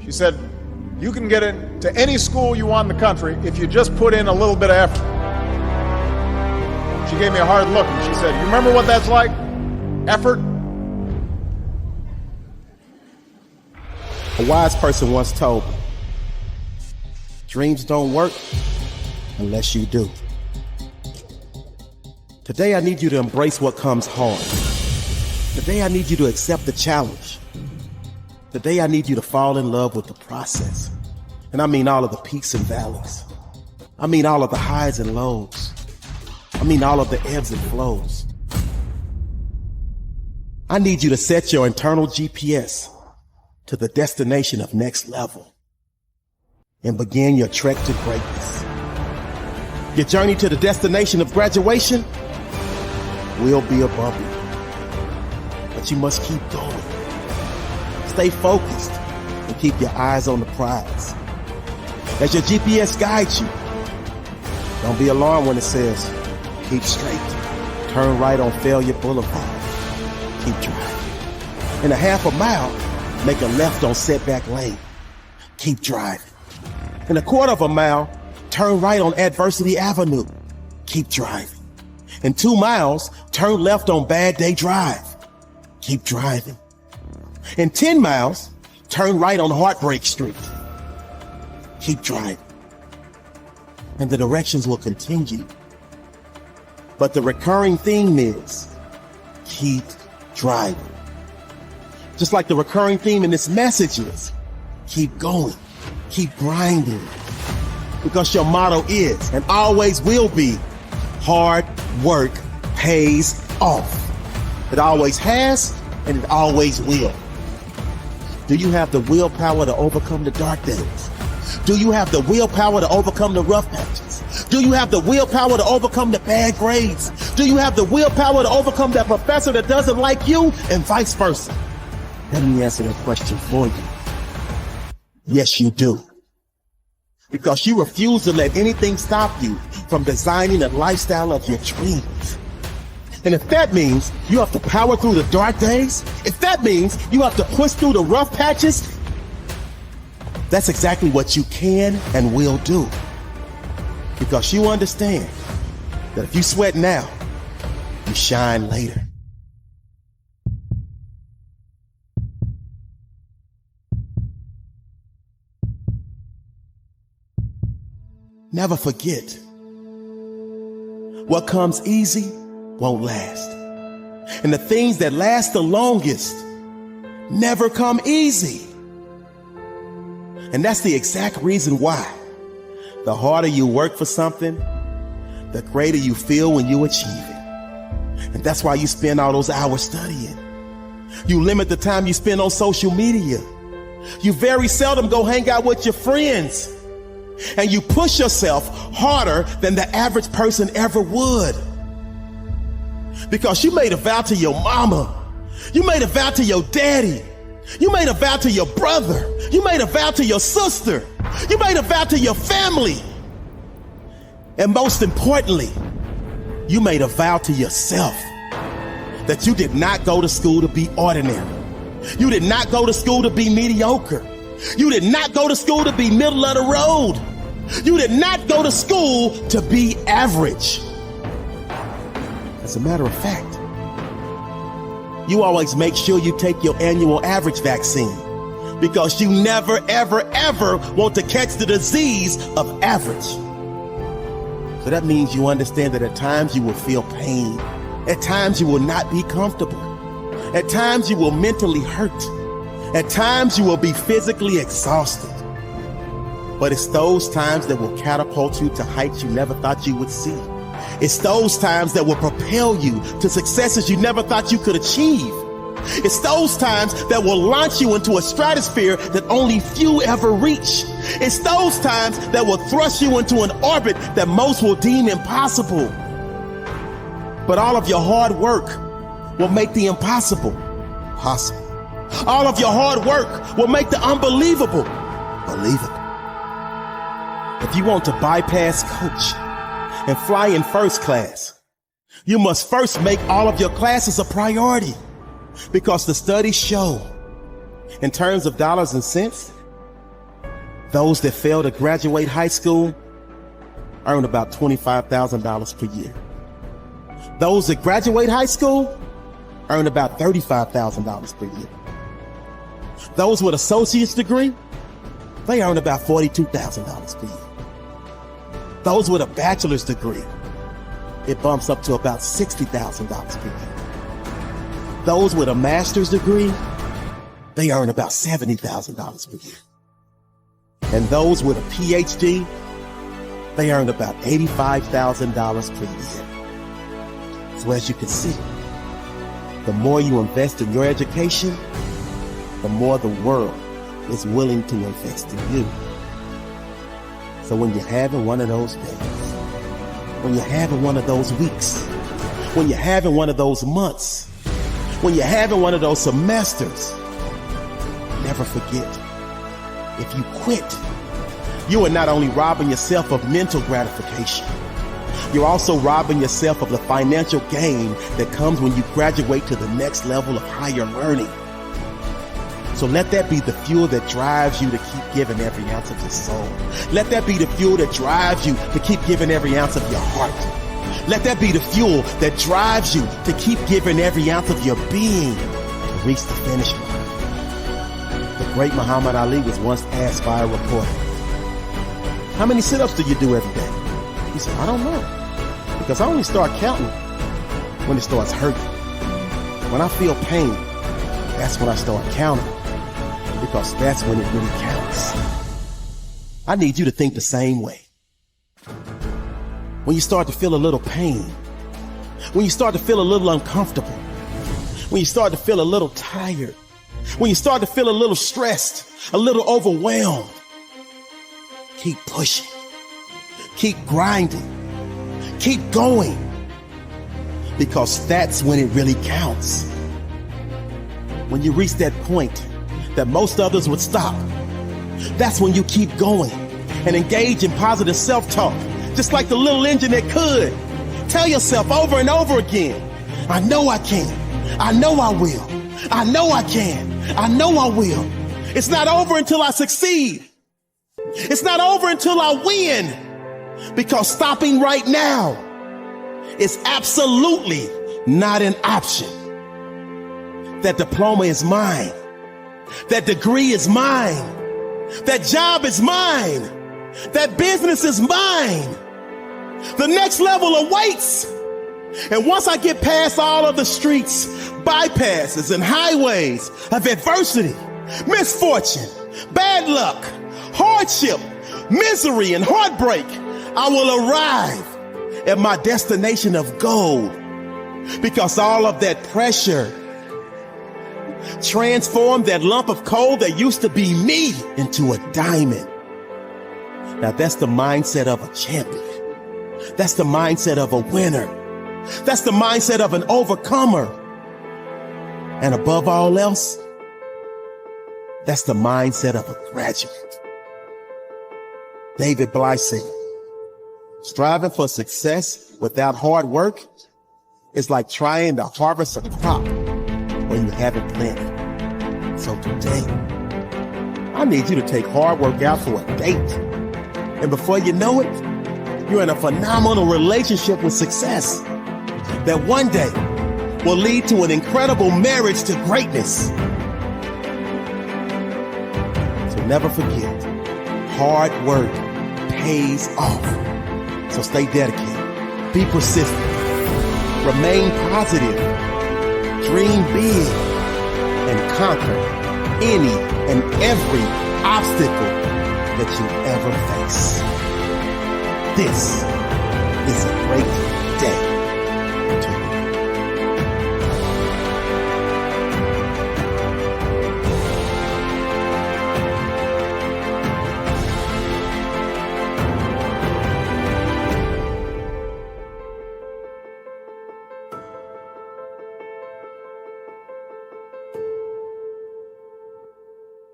She said, you can get into any school you want in the country if you just put in a little bit of effort. She gave me a hard look and she said, you remember what that's like? Effort? A wise person once told me, dreams don't work unless you do. Today I need you to embrace what comes hard. Today I need you to accept the challenge. Today I need you to fall in love with the process. And I mean all of the peaks and valleys. I mean all of the highs and lows. I mean all of the ebbs and flows. I need you to set your internal GPS to the destination of next level and begin your trek to greatness. Your journey to the destination of graduation will be a bumpy, but you must keep going. Stay focused and keep your eyes on the prize. As your GPS guides you, don't be alarmed when it says, keep straight, turn right on Failure Boulevard, keep driving. In a half a mile, make a left on Setback Lane, keep driving. In a quarter of a mile, turn right on Adversity Avenue, keep driving. In 2 miles, turn left on Bad Day Drive, keep driving. In 10 miles, turn right on Heartbreak Street, keep driving. And the directions will continue. But the recurring theme is, keep driving. Just like the recurring theme in this message is, keep going, keep grinding. Because your motto is, and always will be, hard work pays off. It always has, and it always will. Do you have the willpower to overcome the dark days? Do you have the willpower to overcome the rough patches? Do you have the willpower to overcome the bad grades? Do you have the willpower to overcome that professor that doesn't like you, and vice versa? Let me answer that question for you. Yes, you do. Because you refuse to let anything stop you from designing a lifestyle of your dreams. And if that means you have to power through the dark days, if that means you have to push through the rough patches, that's exactly what you can and will do. Because you understand that if you sweat now, you shine later. Never forget, what comes easy won't last. And the things that last the longest never come easy. And that's the exact reason why the harder you work for something, the greater you feel when you achieve it. And that's why you spend all those hours studying. You limit the time you spend on social media. You very seldom go hang out with your friends. And you push yourself harder than the average person ever would. Because you made a vow to your mama. You made a vow to your daddy. You made a vow to your brother. You made a vow to your sister. You made a vow to your family. And most importantly, you made a vow to yourself that you did not go to school to be ordinary. You did not go to school to be mediocre. You did not go to school to be middle of the road. You did not go to school to be average. As a matter of fact, you always make sure you take your annual average vaccine because you never, ever, ever want to catch the disease of average. So that means you understand that at times you will feel pain. At times you will not be comfortable. At times you will mentally hurt. At times you will be physically exhausted. But it's those times that will catapult you to heights you never thought you would see. It's those times that will propel you to successes you never thought you could achieve. It's those times that will launch you into a stratosphere that only few ever reach. It's those times that will thrust you into an orbit that most will deem impossible. But all of your hard work will make the impossible possible. All of your hard work will make the unbelievable believable. If you want to bypass coach and fly in first class, you must first make all of your classes a priority, because the studies show, in terms of dollars and cents, Those that fail to graduate high school earn about $25,000 per year. Those that graduate high school earn about $35,000 per year. Those with associate's degree, they earn about $42,000 per year. Those with a bachelor's degree, it bumps up to about $60,000 per year. Those with a master's degree, they earn about $70,000 per year. And those with a PhD, they earn about $85,000 per year. So as you can see, the more you invest in your education, the more the world is willing to invest in you. So when you're having one of those days, when you're having one of those weeks, when you're having one of those months, when you're having one of those semesters, never forget, if you quit, you are not only robbing yourself of mental gratification, you're also robbing yourself of the financial gain that comes when you graduate to the next level of higher learning. So let that be the fuel that drives you to keep giving every ounce of your soul. Let that be the fuel that drives you to keep giving every ounce of your heart. Let that be the fuel that drives you to keep giving every ounce of your being to reach the finish line. The great Muhammad Ali was once asked by a reporter, "How many sit-ups do you do every day?" He said, "I don't know, because I only start counting when it starts hurting. When I feel pain, that's when I start counting, because that's when it really counts." I need you to think the same way. When you start to feel a little pain, when you start to feel a little uncomfortable, when you start to feel a little tired, when you start to feel a little stressed, a little overwhelmed, keep pushing, keep grinding, keep going, because that's when it really counts. When you reach that point that most others would stop, that's when you keep going and engage in positive self-talk, just like the little engine that could. Tell yourself over and over again, "I know I can. I know I will. I know I can. I know I will. It's not over until I succeed. It's not over until I win." Because stopping right now is absolutely not an option. That diploma is mine. That degree is mine. That job is mine. That business is mine. The next level awaits. And once I get past all of the streets, bypasses, and highways of adversity, misfortune, bad luck, hardship, misery, and heartbreak, I will arrive at my destination of gold. Because all of that pressure transformed that lump of coal that used to be me into a diamond. Now that's the mindset of a champion. That's the mindset of a winner. That's the mindset of an overcomer. And above all else, that's the mindset of a graduate. David Blythe said, "Striving for success without hard work is like trying to harvest a crop when you haven't planted." So today, I need you to take hard work out for a date. And before you know it, you're in a phenomenal relationship with success that one day will lead to an incredible marriage to greatness. So never forget, hard work pays off. So stay dedicated, be persistent, remain positive, dream big, and conquer any and every obstacle that you ever face. This is a great